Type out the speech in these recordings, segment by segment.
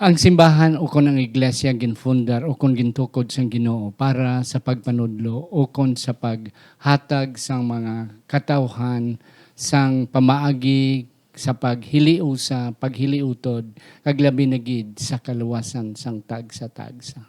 Ang simbahan o kon ang iglesia ginfundar o kon gintukod sang Ginoo para sa pagpanudlo o kon sa paghatag sang mga katawhan sang pamaagi sa paghiliw sa paghiliutod kag labi na gid sa kaluwasan sang tagsa-tagsa.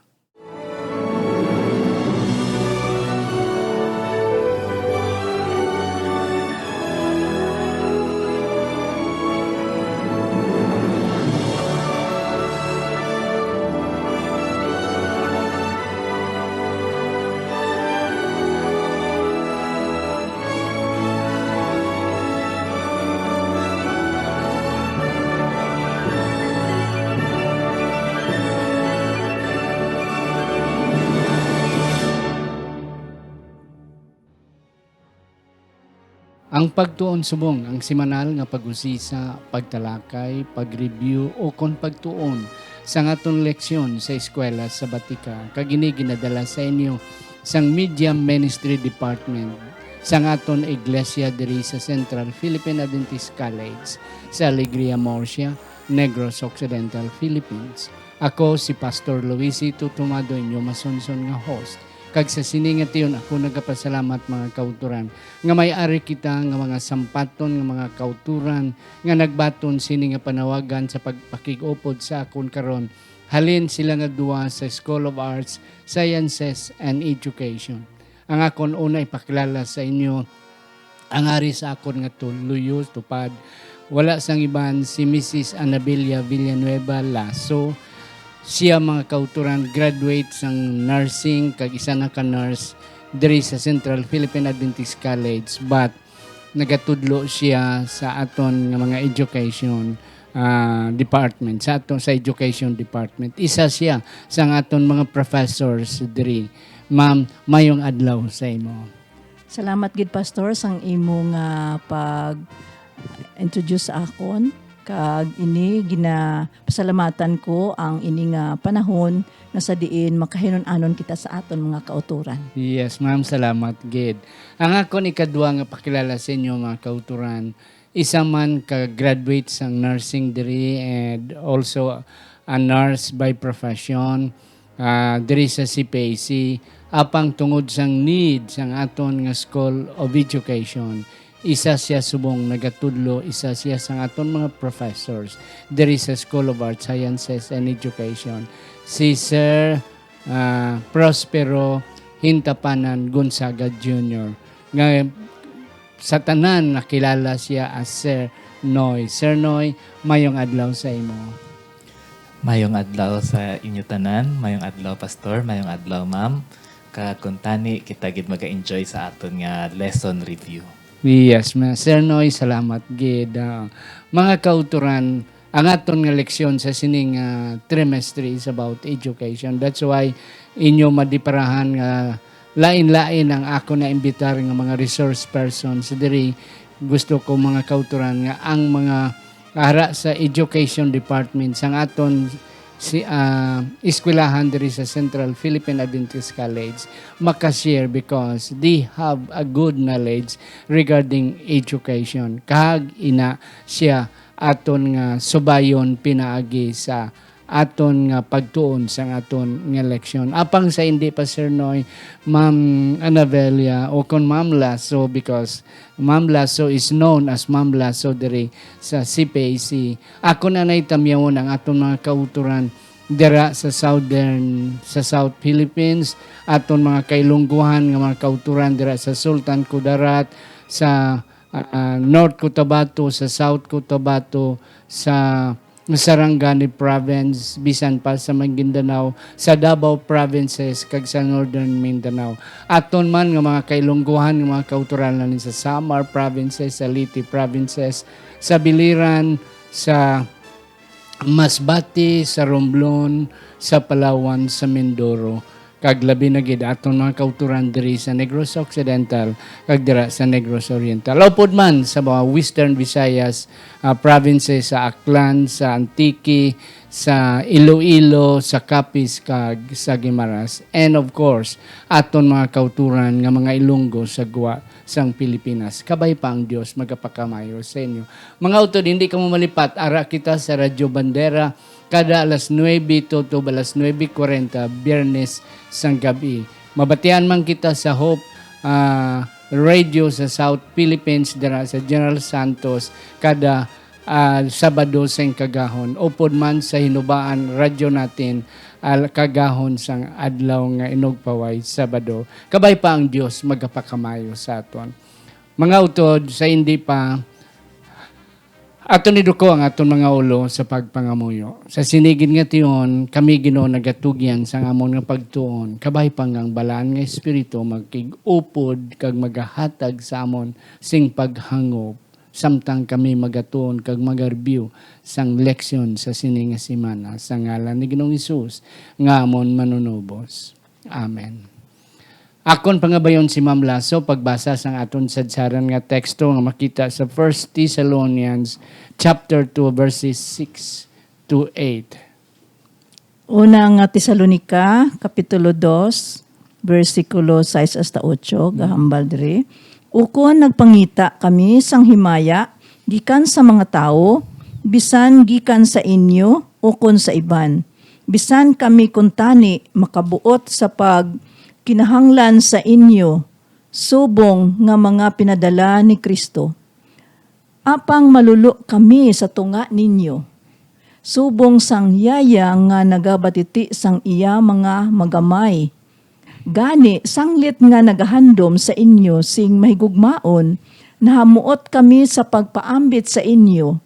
Ang pagtuon subong ang semanal nga pag-usisa, pagtalakay, pag-review o kon pagtuon sa ngaton leksyon sa eskwela sa Batika kag ini ginadala sa inyo sang Media Ministry Department sa ngaton iglesia diri sa Central Philippine Adventist College sa Alegria Murcia, Negros Occidental, Philippines. Ako si Pastor Luisi Tutumado, inyo masunson nga host. Kag sa siningat yun, ako nagapasalamat mga kauturan. Nga may-ari kita nga mga sampaton, nga mga kauturan, nga nagbaton sini nga panawagan sa pagpakigupod sa akon karon. Halin sila nga duwa sa School of Arts, Sciences, and Education. Ang akon una ipakilala sa inyo, ang ari sa akon nga luyo, tupad. Wala sang iban si Mrs. Anabilia Villanueva Lasso. Siya mga kauturan graduate sang nursing kag isa na ka nurse diri sa Central Philippine Adventist College, but nagatudlo siya sa aton nga mga education department, sa aton sa education department. Isa siya sa aton mga professors diri. Ma'am, mayong adlaw sa imo. Salamat gid pastor sang imong pag introduce sa akon. Kag ini pasalamatan ko ang ini nga panahon na sa diin makahinon-anon kita sa aton mga kauturan. Yes, ma'am, salamat gid. Ang akon ikadua nga pakilala sa inyo mga kauturan, isa man ka-graduate sang nursing diri and also a nurse by profession diri sa CPAC apang tungod sang need sang aton nga School of Education. Isa siya subong nagatudlo, isa siya sa aton mga professors diri sa School of Arts, Sciences, and Education. Si Sir Prospero Hintapanan Gonzaga Jr. Nga sa tanan nakilala siya as Sir Noy. Sir Noy, mayong adlaw sa imo. Mayong adlaw sa inyo tanan, mayong adlaw pastor, mayong adlaw ma'am. Kakuntani kita gid maga-enjoy sa aton nga lesson review. Yes, Sir Noy, salamat gid. Mga kauturan, ang aton nga leksyon sa sining trimester is about education. That's why inyo madiparahan nga lain-lain ang ako na imbitar nga mga resource persons diri. Gusto ko mga kauturan nga ang mga ara sa education department sang aton eskwelahan diri sa Central Philippine Adventist College makashare because they have a good knowledge regarding education. Kag ina siya aton nga subayon pinaagi sa aton nga pagtuon sa aton nga leksyon. Apang sa hindi pa Sir Noy, Ma'am Anavelia o kon Ma'am Lasso, because Ma'am Lasso is known as Ma'am Lasso diri sa CPAC. Ako na naitamyawon ang aton mga kauturan dira sa South Philippines, aton mga kailungguhan nga mga kauturan dira sa Sultan Kudarat, sa North Cotabato, sa South Cotabato, sa Sarangani Province, bisan pa sa Maguindanao, sa Davao Provinces, kag sa Northern Mindanao. Aton man nga mga kailungguhan nga mga kauturan sa Samar Provinces, sa Leyte Provinces, sa Biliran, sa Masbate, sa Romblon, sa Palawan, sa Mindoro, kag labi na gid aton mga kauturan diri sa Negros Occidental kag dira sa Negros Oriental. Upod man sa mga Western Visayas provinces, sa Aklan, sa Antique, sa Iloilo, sa Capiz, kag sa Guimaras. And of course, aton mga kauturan nga mga Ilonggo sa guwa sang Pilipinas. Kabay pa ang Dios magapakamayo sa inyo. Mga utod, hindi ka mo malipat. Ara kita sa Radyo Bandera kada alas 9 to alas 9:40 Biyernes sang gabi. Mabatian man kita sa Hope Radio sa South Philippines dira sa General Santos kada Sabado sa kagahon. Upod man sa hinubaan radyo natin kagahon sang adlaw nga inugpaway Sabado. Kabay pa ang Dios magapakamayo sa aton. Mga utod, sa hindi pa aton iduko ang aton mga ulo sa pagpangamuyo. Sa sinigid nga tiyon, kami Ginoo nagatugyan sa amon nga pagtuon. Kabay pa ang balaan nga espiritu magkig-upod kag magahatag sa amon sing paghangop. Samtang kami magatuon kag mag-review sang leksyon sa sini nga semana sa ngalan ni Ginoong Hesus nga amon manunubos. Amen. Akon pangabayon si Ma'am Lasso pagbasa sang aton sadsaran nga teksto nga makita sa 1 Thessalonians chapter 2 verses 6 to 8. Unang Tesalonica, Kapitulo 2, versikulo 6 hasta 8, gahambal diri. Ukon nagpangita kami sang himaya, gikan sa mga tao, bisan gikan sa inyo, ukon sa iban. Bisan kami kuntani makabuot sa kinahanglan sa inyo, subong nga mga pinadala ni Kristo. Apang malulo kami sa tunga ninyo, subong sang yaya nga nagabatiti sang iya mga magamay. Gani, sanglit nga nagahandom sa inyo sing mahigugmaon, nahamuot kami sa pagpaambit sa inyo.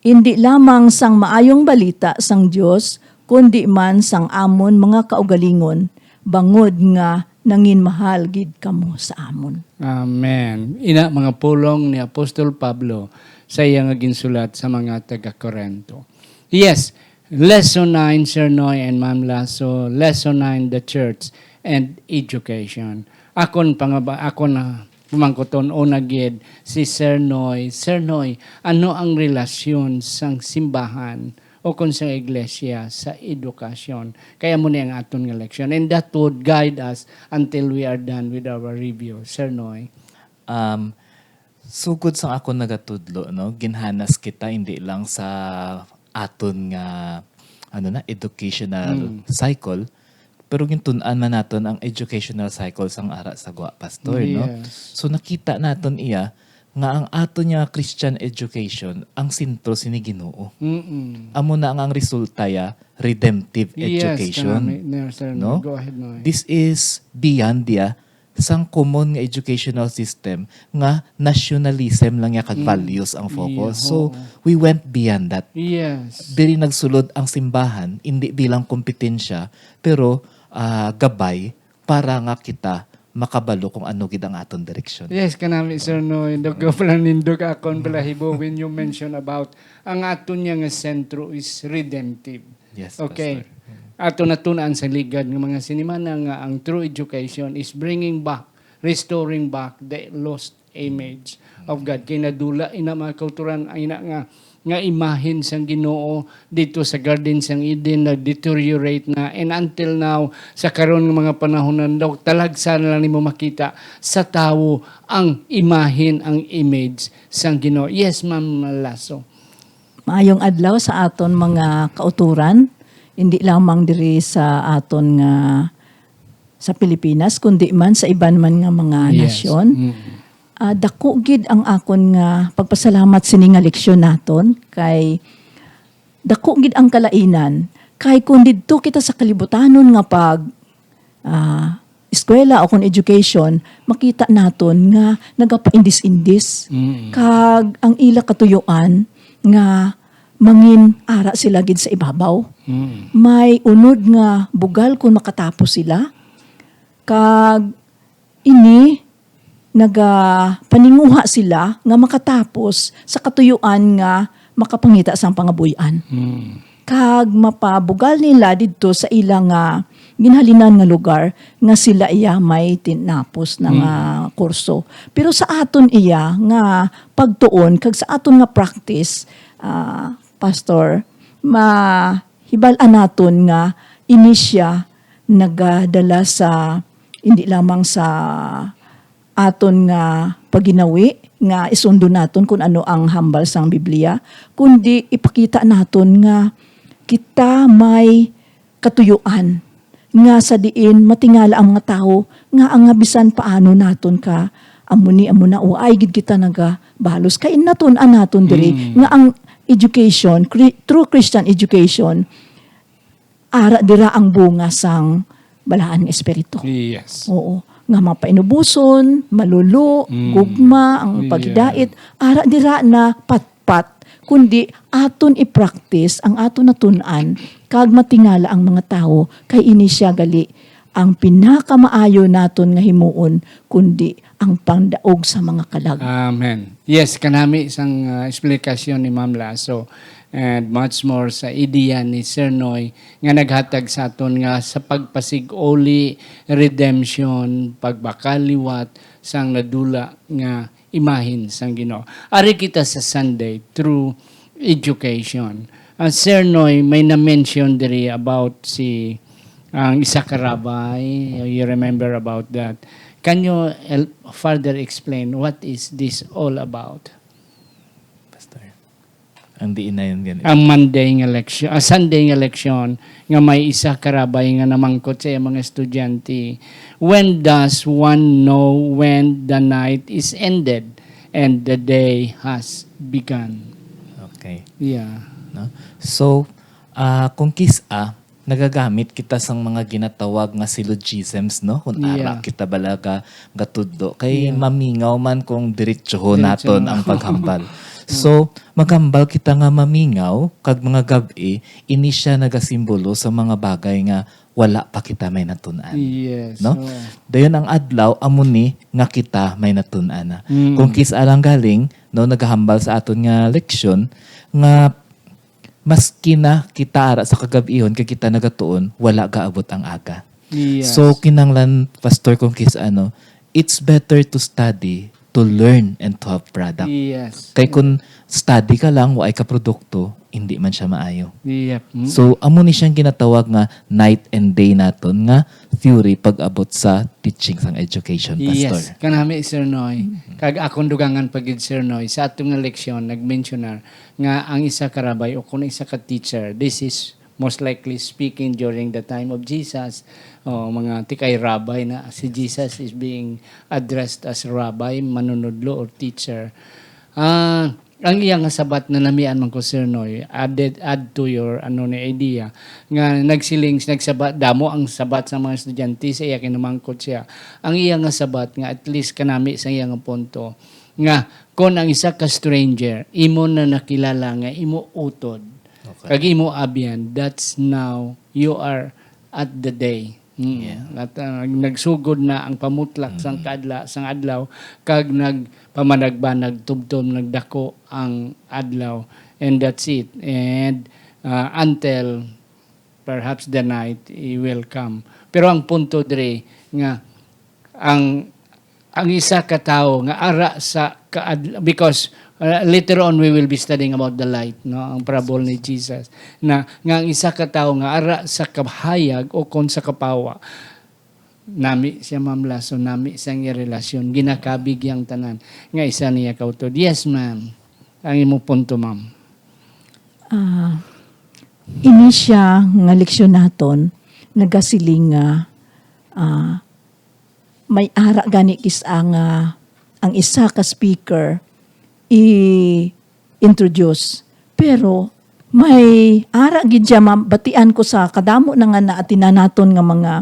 Hindi lamang sang maayong balita sang Dios, kundi man sang amon mga kaugalingon, bangod nga nangin mahal gid kamo sa amon. Amen. Ina mga pulong ni Apostol Pablo sa iya nga ginsulat sa mga taga-Corinto. Yes, Lesson 9, Sir Noy and Ma'am Lasso, Lesson 9, the Church and Education. Akon na pumangkoton o nagid si Sir Noy. Sir Noy, ano ang relasyon sang simbahan o kung sa iglesia sa edukasyon? Kaya mo na ang aton nga leksyon. And that would guide us until we are done with our review. Sir Noy. Sugod sa ako nagatudlo, no, ginhanas kita hindi lang sa aton nga educational cycle, pero gintun-an man naton ang educational cycle sang ara sa gwa pastor, no. So nakita naton iya nga ang aton nga Christian education ang sentro sini Ginoo. Amo na ang resulta ya redemptive education. No? Go ahead, Noy. This is beyond dia sang common nga educational system nga nationalism lang ya kag values ang focus. So we went beyond that. Yes. Diri nagsulod ang simbahan hindi bilang kompetensya pero gabay para nga kita makabalo kung ano gid ang aton direksyon. Yes, kanami Sir Noy. Dago pala nindog akon balahibo when you mention about ang aton nga sentro is redemptive. Yes, Okay. Pastor. Ato natunan sa ligad ng mga sinimana nga ang true education is bringing back, restoring back the lost image of God. Kinadula ina mga kauturan ang ina nga imahin sang Ginoo dito sa Garden sang Eden nag-deteriorate na, and until now sa karon nga mga panahon daw talagsa na lang nimo makita sa tawo ang imahin, ang image sang Ginoo. Yes, Ma'am Lasso. Maayong adlaw sa aton mga kauturan, hindi lamang diri sa aton nga sa Pilipinas, kundi man sa iban man nga mga nasyon. Dako gid ang akon nga pagpasalamat sini nga leksyon naton kay dako gid ang kalainan kay kun didto kita sa kalibutanon nga pag eskwela o kun education, makita naton nga nagapaindis-indis kag ang ila katuyuan nga mangin ara sila gid sa ibabaw. May unod nga bugal kung makatapos sila. Kag ini paninguha sila nga makatapos sa katuyuan nga makapangita sang pangabuyan. Kag mapabugal nila didto sa ilang ginhalinan nga lugar nga sila iya may tinapos na nga kurso. Pero sa aton iya nga pagtuon kag sa aton nga practice, Pastor, hibal-an naton nga ini siya nagadala sa hindi lamang sa aton nga paginawi nga isundo naton kung ano ang hambal sang Biblia, kundi ipakita naton nga kita may katuyuan nga sa diin matingala ang mga tao nga ang bisan paano naton ka amuna o ay gid kita naga balos kain naton anaton diri nga ang education, true Christian education, ara dira ang bunga sang balaan nga espiritu. Yes. Oo. Nga mapainubuson, malulo, gugma, ang pagdait, ara dira na patpat, kundi aton i-practice ang aton natunan, kag matingala ang mga tao, kay ini siya gali ang pinakamaayo naton nga himuon, kundi ang pangdaog sa mga kalag. Amen. Yes, kanami isang explikasyon ni Ma'am Lasso and much more sa ideya ni Sir Noy nga naghatag sa aton nga sa pagpasigoli, redemption, pagbakaliwat sang nadula nga imahin sang Ginoo. Ari kita sa Sunday through education. Sir Noy may na-mention diri about si ang isa ka rabbi. You remember about that. Can you further explain what is this all about? Pastor. Ang diin na yun ganito. Ang Sunday nga election nga may isa ka rabbi nga namangkot sa mga estudyante. When does one know when the night is ended and the day has begun? Okay. Yeah. No? So, kung kisa, nagagamit kita sang mga ginatawag nga syllogisms, no? Kung ara kita balaga gatudlo. Kay mamingaw man kung diretsoho naton ang paghambal. So, maghambal kita nga mamingaw, kag mga gabi, ini siya nagasimbolo sa mga bagay nga wala pa kita may natunan. Yes. No? Dayon ang adlaw, amuni nga kita may natunan na. Kung kisa lang galing, no, naghambal sa aton nga leksyon, nga maski na kita ara sa kagabihon kay kita nagatuon wala gaabot ang aga. Yes. So kinanglan pastor kung kis it's better to study to learn and to have product. Yes. Kay kung study ka lang wa ay ka produkto hindi man siya maayo. Yep. So amo ni siyang ginatawag nga night and day naton nga theory pag-abot sa teaching sang education pastor. Yes, kanami Sir Noy. Kag akong dugangan pagid Sir Noy sa atong nga leksyon nag-mentionar nga ang isa ka rabbi o kung isa ka teacher, this is most likely speaking during the time of Jesus. Mga tikay rabbi na si Jesus is being addressed as rabbi, manunudlo or teacher. Ang iyang nga sabat na namian man ko Sir Noy, add to your ni idea nga nagsabat damo ang sabat sa mga estudyante sa iya kinamangkot siya. Ang iyang nga sabat nga at least kanami sa iyang punto nga kon ang isa ka stranger imo na nakilala nga imo utod kag imo abyan, that's now you are at the day. At nagsugod na ang pamutlak sang adlaw kag nagpamanagbanag tubtom nagdako ang adlaw, and that's it. And until perhaps the night will come. Pero ang punto dire nga ang isa ka tawo nga ara sa because later on we will be studying about the light, no, ang parable ni Jesus na nga ang isa ka tawo nga ara sa kahayag o kon sa kapawa nami siya Ma'am Lasso, nami sang relasyon ginakabig yang tanan nga isa niya kautod. Yes ma'am, ang imo punto ma'am. Ini siya nga leksyon naton nagasiling nga may ara gani kis ang isa ka speaker i-introduce. Pero may ara gid siya batian ko sa kadamo na nga naatinan naton nga mga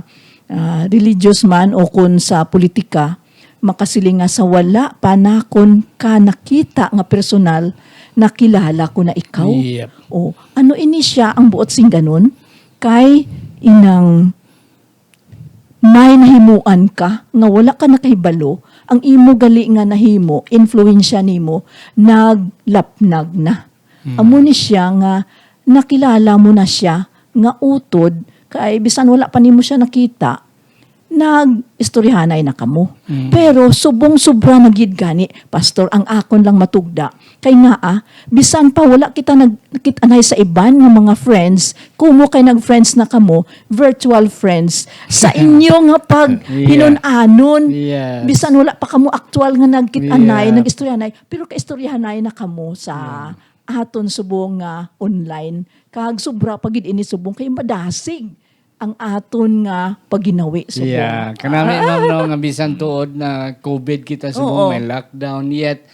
religious man o kun sa politika makasiling nga sa wala pa na kon ka nakita nga personal nakilala ko na ikaw. Yep. O ano ini siya ang buot sing ganun kay inang may nahimuan ka nga wala ka nakahibalo ang imo gali nga nahimo influensya nimo naglapnag na. Amo ni siya nga nakilala mo na siya nga utod kay bisan wala pa nimo siya nakita nag-istoryahanay na kamo. Pero subong sobra magid gani, pastor, ang akon lang matugda. Kay nga bisan pa wala kita nagkitanay sa iban ng mga friends, kumo kay nag-friends na kamo, virtual friends, sa inyo nga pag hinunanon, Yes. bisan wala pa kamo actual nga nagkitanay, Yeah. nag-istoryahanay, pero ka-istoryahanay na kamo sa aton subong nga online, kag sobra pagid ini subong kay madasig ang aton nga pagginawi subong. Yeah, kanami ma'am no nga bisan tuod na COVID kita subong may lockdown yet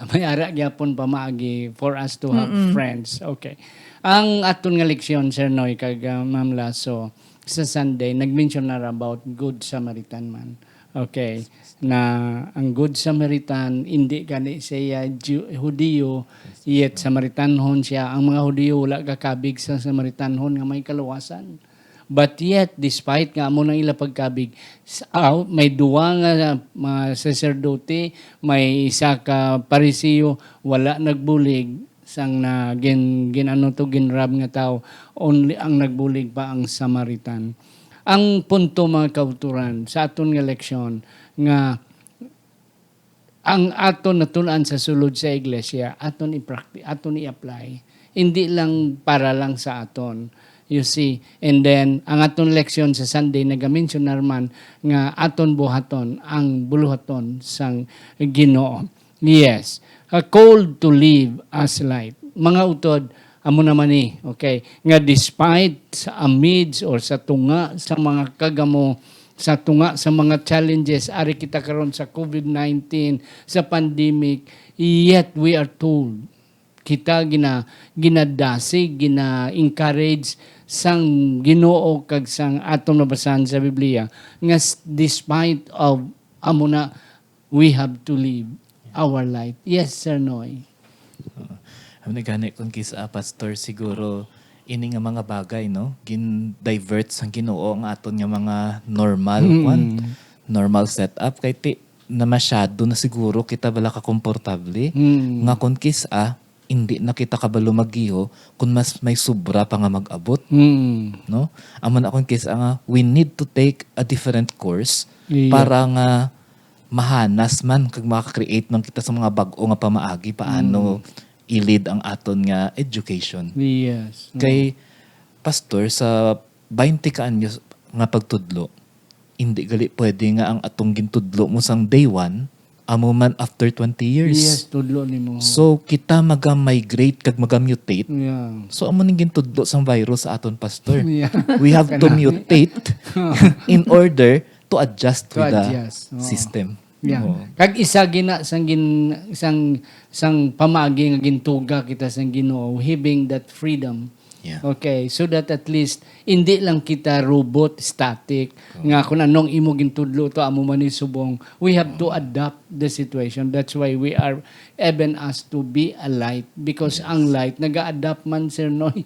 may ara gyapon pamaagi for us to have friends. Okay. Ang aton nga leksyon Sir Noy kag Ma'am Lasso sa Sunday nag-mention na about Good Samaritan man. Okay. Na ang Good Samaritan hindi gani siya Hudiyo yet Samaritanhon siya. Ang mga Hudiyo wala kakabig sa Samaritanhon nga may kaluwasan. But yet, despite nga mo nang ila pagkabig, may duwa nga mga sacerdote, may isa ka parisiyo, wala nagbulig, sang na ginrab nga tao, only ang nagbulig pa ang Samaritan. Ang punto mga kauturan sa aton nga leksyon nga ang aton natulan sa sulod sa iglesia, aton i-apply. Hindi lang para lang sa aton. You see, and then ang aton leksyon sa Sunday nagamention naman nga aton buhaton ang buluhaton sang Ginoo. Yes, a call to live as light. Mga utod amo naman ni, okay, nga despite sa amidst or sa tunga sa mga kagamo sa tunga sa mga challenges ari kita karon sa COVID-19 sa pandemic, yet we are told kita ginadasig, gina-encourage sang Ginoo kag sang aton nabasahan sa Biblia nga despite of amuna we have to live our life. Yes, Sir Noy. Gani kung kisa pastor siguro ini nga mga bagay no gin-divert sang Ginoo ang aton nga mga normal setup kay na masyado na siguro kita bala ka komportable nga kung kisa hindi na kita kabalo magiho kung mas may sobra pa nga mag-abot. No? Amon akong kisa nga, we need to take a different course para nga mahanas man kag maka-create man kita sa mga bag-o nga pamaagi paano i-lead ang aton nga education. Yes. Kay pastor sa 20 ka anyos nga pagtudlo, hindi gali pwede nga ang atong gintudlo mo sang day 1 amo man after 20 years. Yes, tudlo nimo. So, kita maga-migrate kag maga-mutate. Yeah. So, amo ning gintudlo sang virus sa aton pastor. Yeah. We have to mutate in order to adjust with the adjust. system. Yeah. Oo. Kag isa gina sang pamagi nga gintuga kita sang Ginoo, having that freedom. Yeah. Okay, so that at least hindi lang kita robot, static, nga kung anong imo gintudlo to amo man ni subong, we have to adapt the situation. That's why we are even asked to be a light because ang light naga-adapt man Sir Noy.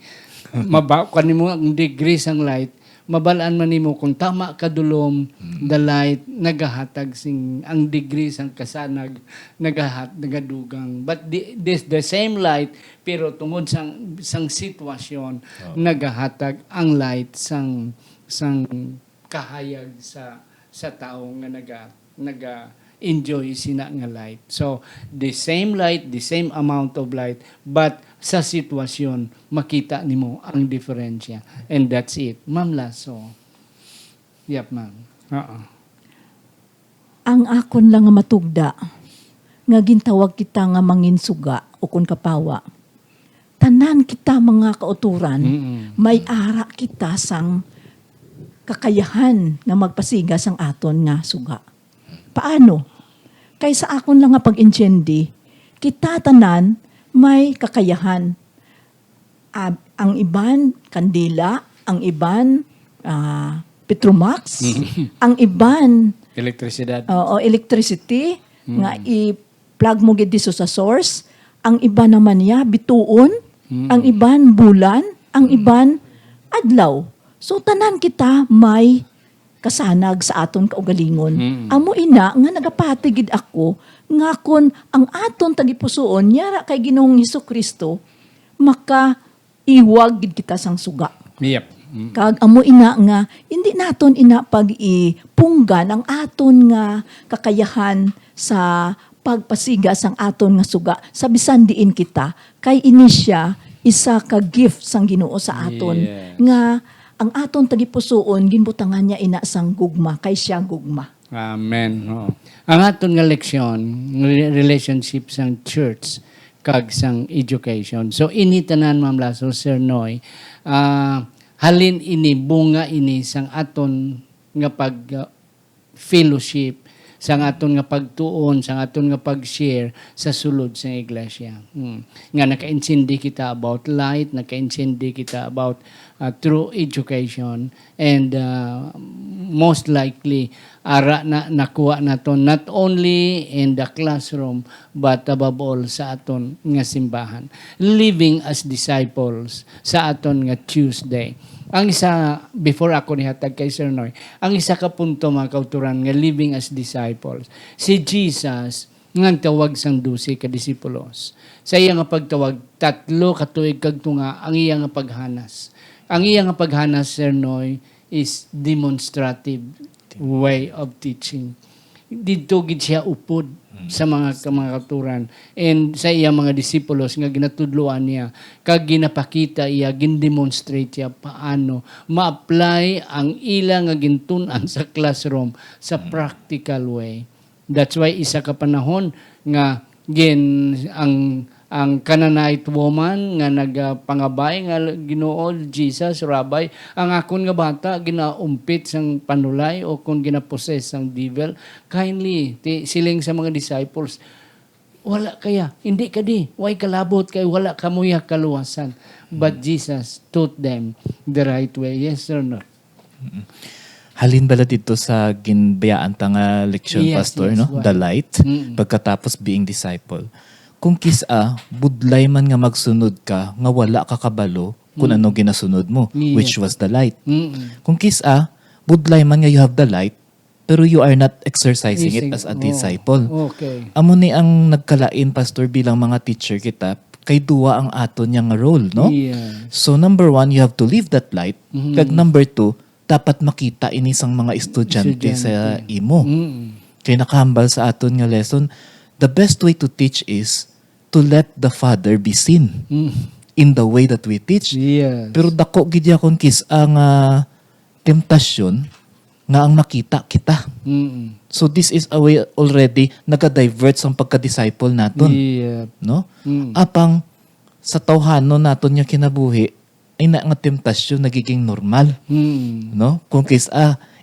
Mabaw kanimo ang degree sang light, mabalaan man nimo kung tama ka dulom, the light nagahatag sing ang degree sang kasanag nagadugang, but the same light pero tungod sang sitwasyon nagahatag ang light sang kahayag sa tao nga naga enjoy sina nga light. So the same light, the same amount of light, but sa sitwasyon makita nimo ang diferensya. And that's it. Ma'am Lasso. Yep, ma'am. Ang akon lang nga matugda, nga gintawag kita nga manginsuga o kun kapawa. Tanan kita mga kauturan, may ara kita sang kakayahan nga magpasiga sang aton nga suga. Paano? Kaysa akon lang nga pag-intindi, kita tanan may kakayahan. Ang iban, kandila, ang iban, Petromax, ang iban, Elektrisidad. electricity, nga i-plug mo gid diso sa source, ang iba naman niya, bituon, ang iban, bulan, ang iban, adlaw. So, tanan kita may kasanag sa aton kaugalingon. Amo ina nga nagapatigid ako nga kun ang aton tagipusoon yara kay Ginoong Hesukristo maka iwag gid kita sang suga. Yep. Kag amo ina nga hindi naton ina pag-ipunggan ang aton nga kakayahan sa pagpasiga sang aton nga suga sa bisan diin kita kay ini siya isa ka gift sang Ginoo sa aton Yes. nga ang aton tagipusoon ginbutangan niya ina sang gugma kay siya gugma. Amen. Oo. Ang aton nga leksyon, relationship sang church kag sang education. So ini tanan Ma'am Lasso, Sir Noy, halin ini bunga ini sang aton nga pag fellowship, sang aton nga pagtuon, sang aton nga pag-share sa sulod sa iglesia. Nga naka-intindi kita about light, naka-intindi kita about true education, and most likely ara na nakuha naton not only in the classroom but above all sa aton nga simbahan, living as disciples sa aton nga Tuesday. Ang isa, before ako nihatag kay Sir Noy, ang isa ka punto mga kauturan nga living as disciples, si Jesus nga tawag sang 12 ka disipulos. Sa iya nga pagtawag, 3 ka tuig kag tunga ang iya nga paghanas. Ang iya nga paghanas, Sir Noy, is demonstrative way of teaching. Dito gid siya upod sa mga kauturan, and sa iya mga disipulos nga ginatudloan niya kag ginapakita iya, gindemonstrate niya paano ma-apply ang ila nga gintun-an sa classroom sa practical way. That's why isa ka panahon nga ang Canaanite woman nga nagpangabay nga Ginoo Jesus, Rabbi, ang akon nga bata ginaumpit sang panulay o kung ginaposes sang devil, kindly siling sa mga disciples, wala kaya, hindi ka di, way kalabot kay wala kamuya kaluwasan. But Jesus taught them the right way. Yes or no? Halin bala dito sa ginbayaan ta nga leksyon, Yes, Pastor, yes, no? why? The light, pagkatapos being disciple. Kung kisa, budlay man nga magsunod ka, nga wala ka kabalo kung ano ginasunod mo, Yeah. which was the light. Mm-mm. Kung kisa, budlay man nga you have the light, pero you are not exercising it as a disciple. Okay. Amo ni ang nagkalain, Pastor, bilang mga teacher kita, kay duwa ang aton nga nga role, no? Yes. So number 1, you have to live that light. Kag number 2, dapat makita inisang mga estudyante sa imo. Mm-mm. Kay nakahambal sa aton nga lesson, the best way to teach is to let the Father be seen in the way that we teach. Yes. Pero dako gid yakon kis ang temptasyon nga ang makita kita. Mm-mm. So this is a way already naga-divert sa pagka-disciple naton, Yeah. no? Mm. Apang sa tawhanon naton nga kinabuhi ay na nga temptasyon nagiging normal, Mm. no? Kung kis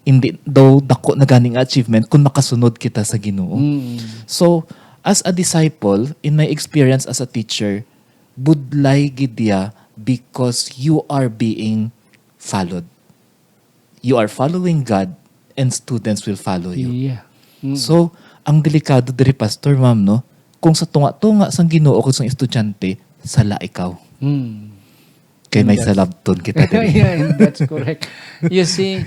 hindi daw dako na ganing achievement kung makasunod kita sa Ginoo. Mm. So, as a disciple, in my experience as a teacher, budlay gidya because you are being followed. You are following God and students will follow you. Yeah. So, ang delikado diri, Pastor, Ma'am, no? Kung sa tunga-tunga sang Ginoo o sang estudyante, sala ikaw. Mm. Kay may salabton kita diri. Yeah, that's correct. You see,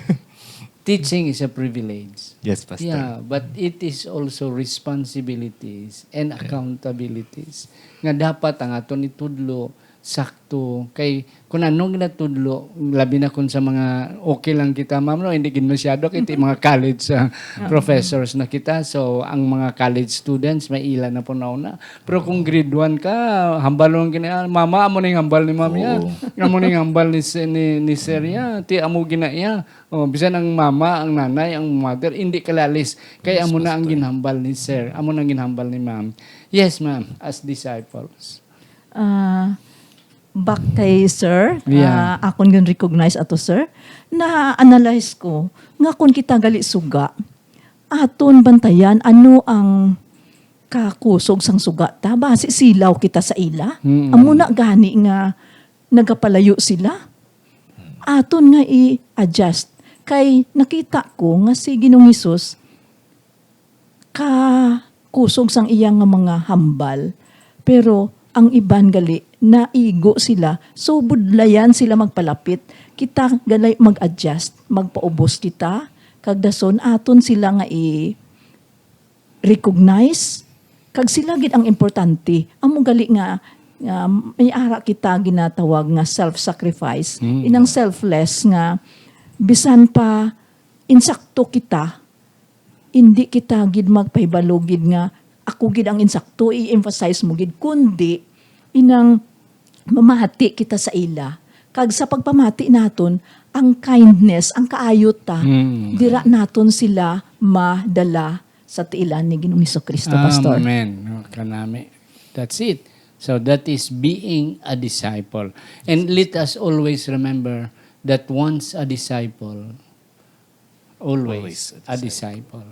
teaching is a privilege. Yes, Pastor. Yeah, but it is also responsibilities and accountabilities. Nga dapat ang aton itudlo sakto kay kung anong ginatudlo, labi na kung sa mga okay lang kita, ma'am, no? Hindi gin masyado kay mga college professors na kita. So ang mga college students may ila na po na. Pero kung grade 1 ka, hambal mo gina, mama amo ning hambal ni ma'am ya. Amo ning hambal ni sir ya, ti amo gina ya. Oh, bisan ang mama, ang nanay, ang mother, hindi kalalis. Kaya amo na ang ginhambal ni sir, amo na ang ginhambal ni ma'am. Yes, ma'am, as disciples. Back kay sir, Yeah. akon yun recognize ato sir, na-analyze ko, nga kung kita gali suga, aton bantayan, ano ang kakusog sang suga ta, base silaw kita sa ila, amo na gani nga nagapalayo sila, aton nga i-adjust, kay nakita ko nga si Ginoong Hesus, kusog sang iyang nga mga hambal, pero ang iban gali, naigo sila. So, budlayan sila magpalapit. Kita galay mag-adjust, magpaubos kita. Kagdason, aton sila nga i-recognize. Kag sila gid ang importante. Amo gali nga may ara kita ginatawag nga self-sacrifice. Inang selfless nga bisan pa insakto kita, hindi kita gid magpahibalo gid nga ako gid ang insakto, i-emphasize mo gid, kundi inang mamati kita sa ila. Kag sa pagpamati naton, ang kindness, ang kaayot ta, dira naton sila madala sa tiilan ni Ginoong Hesukristo, Pastor. Amen. Kanami. That's it. So that is being a disciple. And let us always remember that once a disciple, always a disciple.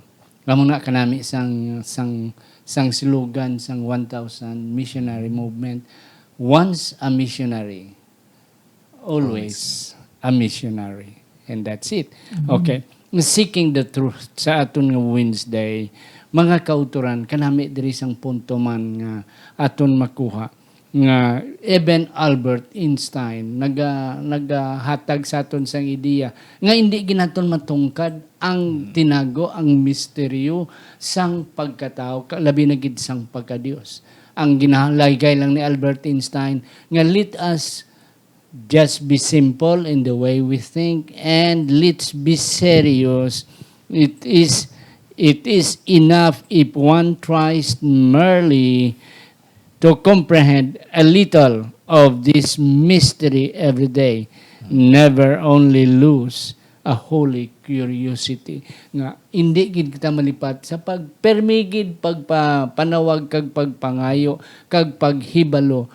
Lamo na kanami sang slogan sang 1,000 missionary movement. Once a missionary, always a missionary. And that's it. Okay. Seeking the truth sa aton nga Wednesday, mga kauturan, kanami diri sang punto man nga aton makuha nga even Albert Einstein nagahatag sa aton sang ideya nga hindi ginaton matungkad ang tinago, ang misteryo sang pagkatao, labi na gid sang pagkadios. Ang ginalaygay lang ni Albert Einstein nga let us just be simple in the way we think and let's be serious. It is enough if one tries merely to comprehend a little of this mystery every day. Never only lose a holy curiosity. Nga hindi gid kita malipat sa pagpermigid, pagpanawag kag pagpangayo, kag paghibalo.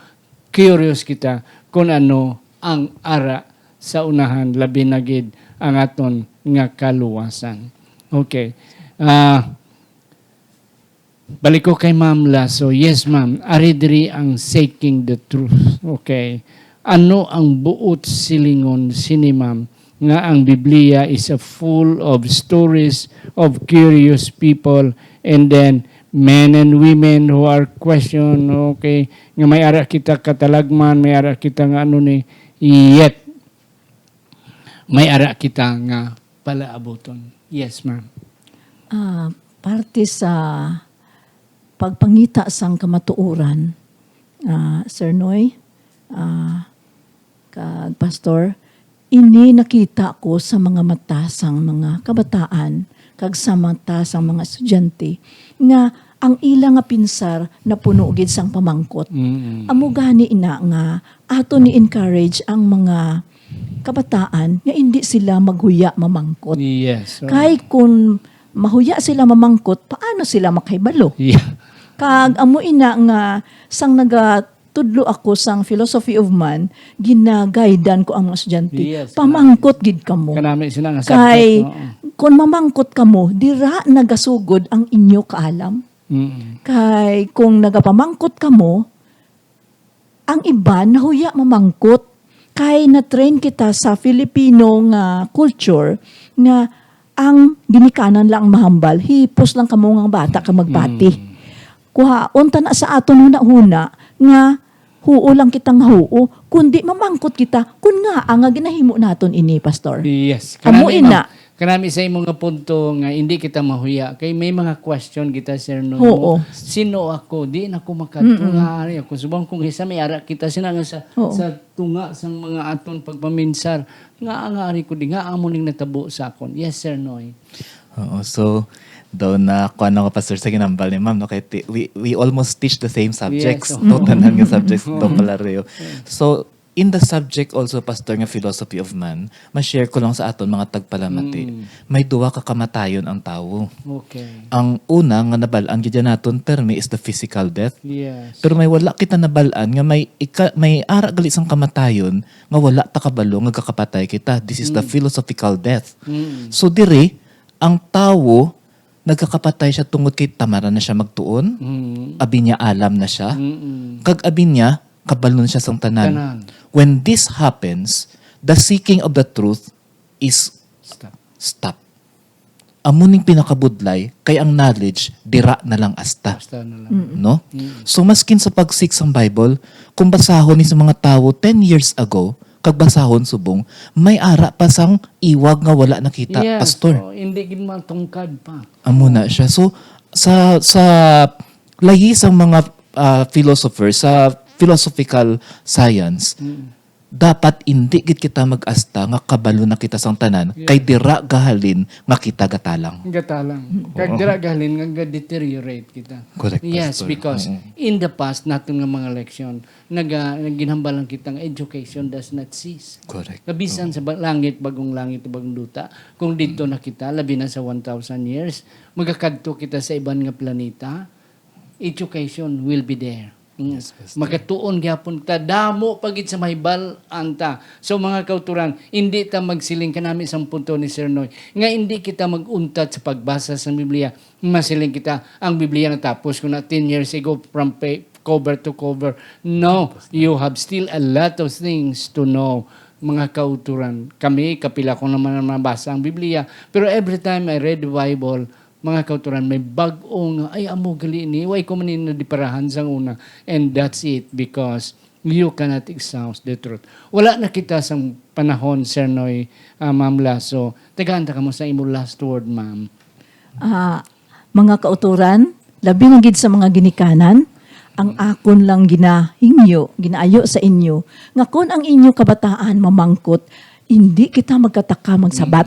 Curious kita kung ano ang ara sa unahan, labi na gid ang aton nga kaluwasan. Okay. Balik ko kay Ma'am Lasso. Yes, Ma'am. Ari diri ang seeking the truth. Okay. Ano ang buot silingon sini Ma'am nga ang Biblia is a full of stories of curious people and then men and women who are question, okay, nga may ara kita katalagman, may ara kita nga ano ni, yet may ara kita nga palaabuton. Yes, Ma'am. Parte sa pagpangita sang kamatuoran, Sir Noy, kag Pastor, ini nakita ko sa mga mata sang mga kabataan, kag sa mata sang mga estudyante, nga ang ila nga pinsar na puno gid sang pamangkot. Amo gani ina nga ato ni encourage ang mga kabataan nga hindi sila maghuya mamangkot. Yes. Kay kung mahuya sila mamangkot, paano sila makahibalo? Yeah. Kag amo ina nga sang nagatudlo ako sang philosophy of man, ginagaydan ko ang mga estudyante. Yes, Pamangkot gid kamo. Kanami sila nga Kay subject. kung mamangkot kamo, dira nagasugod ang inyo kaalam. Kay kung nagapamangkot kamo, ang iba nahuya mamangkot. Kay na-train kita sa Filipino nga culture nga ang ginikanan lang mahambal, hipos lang kamo nga bata ka magpati. Kuha, unta na sa aton huna-huna nga huo lang kitang huo, kundi mamangkot kita, kun nga ang ginahimo naton ini, Pastor. Yes. Amo ina. Kanami sa imong nga punto nga hindi kita mahuya. Kay may mga question kita, Sir No. Oo. Sino ako? Di na ako makatunga. Ako subang kung isa may ara kita sila nga sa tunga sa mga aton pagpaminsar. Nga ang ari ko di nga amo ning natabo sa akon. Yes, Sir Noy. Oo, so daw na kuha na ko pastor sa ginambal ni ma'am, no? Kaya we almost teach the same subjects. Yes. No, tanan nga subjects daw pala reyo. So, in the subject also, pastor, nga philosophy of man, ma-share ko lang sa aton mga tagpalamati. May duwa ka kamatayon ang tawo. Okay. Ang una nga nabalaan gid naton termi is the physical death. Yes. Pero may wala kita nabalaan nga may ara gali sang kamatayon nga wala ta kabalo nga kakapatay kita. This is the philosophical death. So dire ang tawo nagkakapatay siya tungod kay tamara na siya magtuon. Abi niya alam na siya. Kag abi niya kabalon siya sang tanan. When this happens, the seeking of the truth is stop. Amuning pinakabudlay kay ang knowledge dira na lang asta. Basta na lang. No? So maskin sa pag-seek sang Bible, kung basahon ni sa mga tawo 10 years ago, kag basahon subong, may ara pa sang iwag nga wala nakita, Yes. pastor. Oh, hindi gid matungkad pa. Amo na siya. So sa lahi sang mga philosophers, sa philosophical science, dapat hindi gid kita mag-asta nga kabalo na kita sang tanan kay dira gahalin nga kita gatalang. Gatalang. Kag dira gahalin nga deteriorate kita. Correct, Yes, Pastor. because in the past naton nga mga leksyon nagginhambalan kitang education does not cease. Correct. Kabisan sa langit, bagong duta. Kung dito na kita, labi na sa 1,000 years, magakadto kita sa iban nga planeta, education will be there. Yes, Pastor. Magatuon gyapon ta damo pagit sa mahibal anta. So mga kauturan, hindi ta magsiling kanami sa punto ni Sir Noy. Nga hindi kita maguntat sa pagbasa sa Biblia. Masiling kita ang Biblia natapos ko na 10 years ago from cover to cover. No, you have still a lot of things to know. Mga kauturan. Kami, kapila ko naman nabasa ang Biblia. Pero every time I read the Bible, mga kauturan, may bagong, ay amo gali ni, way ko manin na diparahan sang una. And that's it because you cannot exhaust the truth. Wala na kita sang panahon, Sir Noy, Ma'am Lasso. Tagaanta ka mo sa imo last word, Ma'am. Mga kauturan, labi na gid sa mga ginikanan, ang akon lang ginaayo sa inyo, nga kun ang inyo kabataan mamangkot, hindi kita magkataka magsabat.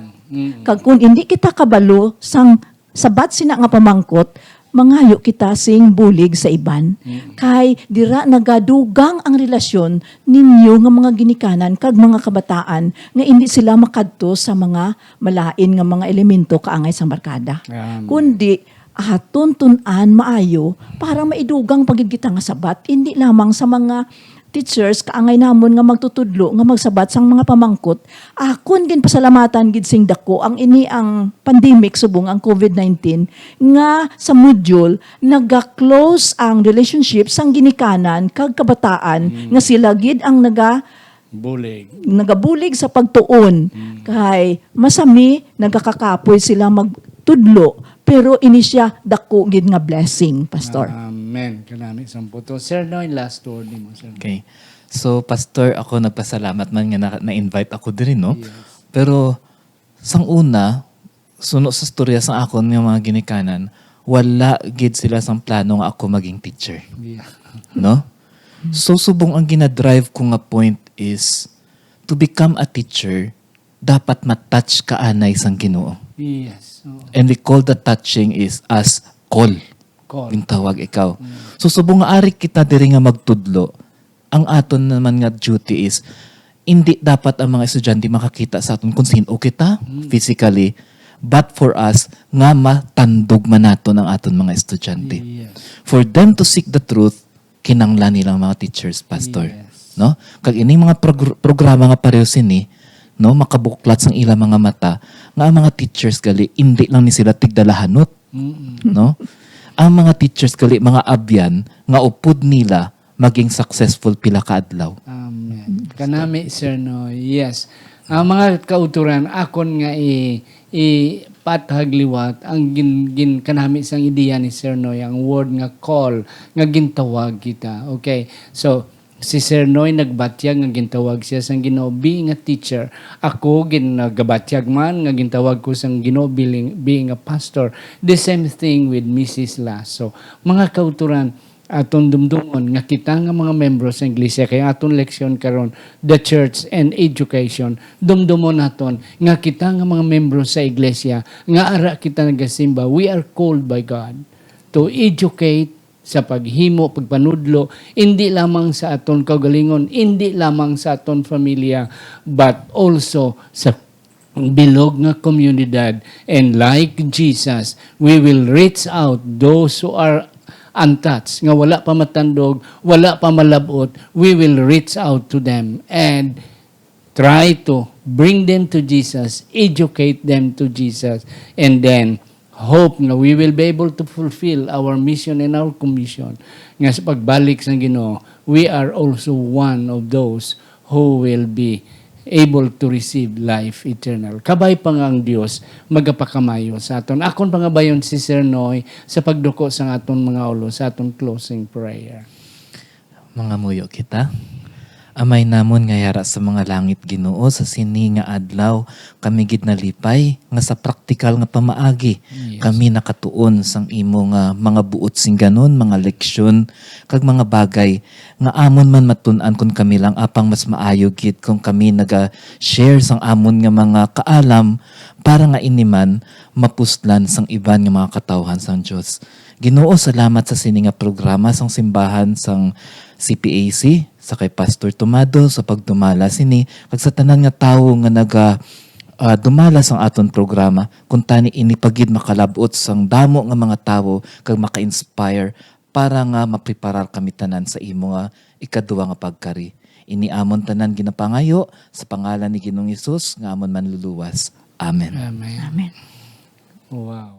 Kag kun hindi kita kabalo sang sabat sina nga pamangkot, mangayo kita sing bulig sa iban. Kay dira nagadugang ang relasyon ninyo nga mga ginikanan kag mga kabataan nga hindi sila makadto sa mga malain nga mga elemento kaangay sa barkada. Kundi aton tun-an maayo para maidugang pagid kita nga sabat, hindi lamang sa mga teachers kaangay namon nga magtutudlo nga magsabat sang mga pamangkot. Akon gin pasalamatan gid sing dako ang ini ang pandemic subong ang COVID-19 nga sa module naga-close ang relationship sang ginikanan kag kabataan nga sila gid ang nagabulig sa pagtuon. Kay masami nagakakapoy sila magtudlo pero ini siya dako gid nga blessing, Pastor. Amen. Kanami sa puto. Sir Noy, last word mo, Sir Noy. Okay. So, Pastor, ako nagpasalamat man nga na-invite ako din, no? Yes. Pero, sang una, suno sa storya sa akon ng mga ginikanan, wala gid sila sang plano nga ako maging teacher. Yeah. No? So, subong ang ginadrive ko nga point is, to become a teacher, dapat matouch ka anay sang Ginoo. Yes. And we call the touching is as call. Yung tawag ikaw. So, subong nga ari kita diri nga magtudlo, ang aton naman nga duty is, hindi dapat ang mga estudyante makakita sa aton kung sino kita physically, but for us, nga matandog man naton ang aton mga estudyante. Yes. For them to seek the truth, kinanglan nilang mga teachers, Pastor. Yes. No? Kag ining mga programa nga pareho sini, no, makabuklat sang ilang mga mata, nga ang mga teachers gali, hindi lang ni sila tigdalahanot. No? Ang mga teachers gali, mga abyan, nga upod nila, maging successful pila ka adlaw. Amen. Kanami, Sir Noy. Yes. Ang mga kauturan, akon nga pathagliwat ang kanami sang ideya ni Sir Noy, ang word nga call, nga gintawag kita. Okay? So, si Sir Noy nagbatyag nga gintawag siya sang Ginoo being a teacher. Ako ginagabatyag man nga gintawag ko sang Ginoo being a pastor. The same thing with Mrs. Lasso. Mga kauturan, aton dumdumon nga kita nga mga membro sa iglesia kay aton leksyon karon the church and education dumdumon naton nga kita nga mga membro sa iglesia nga ara kita nagasimba, we are called by God to educate sa paghimo, pagpanudlo, hindi lamang sa aton kaugalingon, hindi lamang sa aton pamilya, but also sa bilog nga komunidad. And like Jesus, we will reach out those who are untouched, nga wala pa matandog, wala pa malabot, we will reach out to them and try to bring them to Jesus, educate them to Jesus, and then hope na we will be able to fulfill our mission and our commission. Nga sa pagbalik sa Ginoo, we are also one of those who will be able to receive life eternal. Kabay pa nga ang Dios magapakamayo sa aton. Akon pangabayon si Sir Noy sa pagduko sa aton mga ulo, sa aton closing prayer. Mga muyo kita. Amay namon nga yara sa mga langit Ginoo sa sini nga adlaw kami gid nalipay nga sa praktikal nga pamaagi kami nakatuon sang imo nga mga buot sing ganon mga leksyon kag mga bagay nga amon man matun-an kun kami lang apang mas maayo gid kung kami naga-share sang amon nga mga kaalam para nga iniman mapuslan sang iban nga mga katawhan sang Dios. Ginoo, salamat sa sini nga programa sang simbahan sang CPAC sa kay Pastor Tomado sa pagdumala sini kag sa tanan nga tawo nga dumala sang aton programa kung tani ini pagid makalabot sang damo nga mga tawo kag maka-inspire para nga mapreparar kami tanan sa imo nga ikaduwa nga pagkari. Ini amon tanan ginapangayo sa pangalan ni Ginoong Hesus nga amon manluluwas. Amen. Amen. Amen. Wow.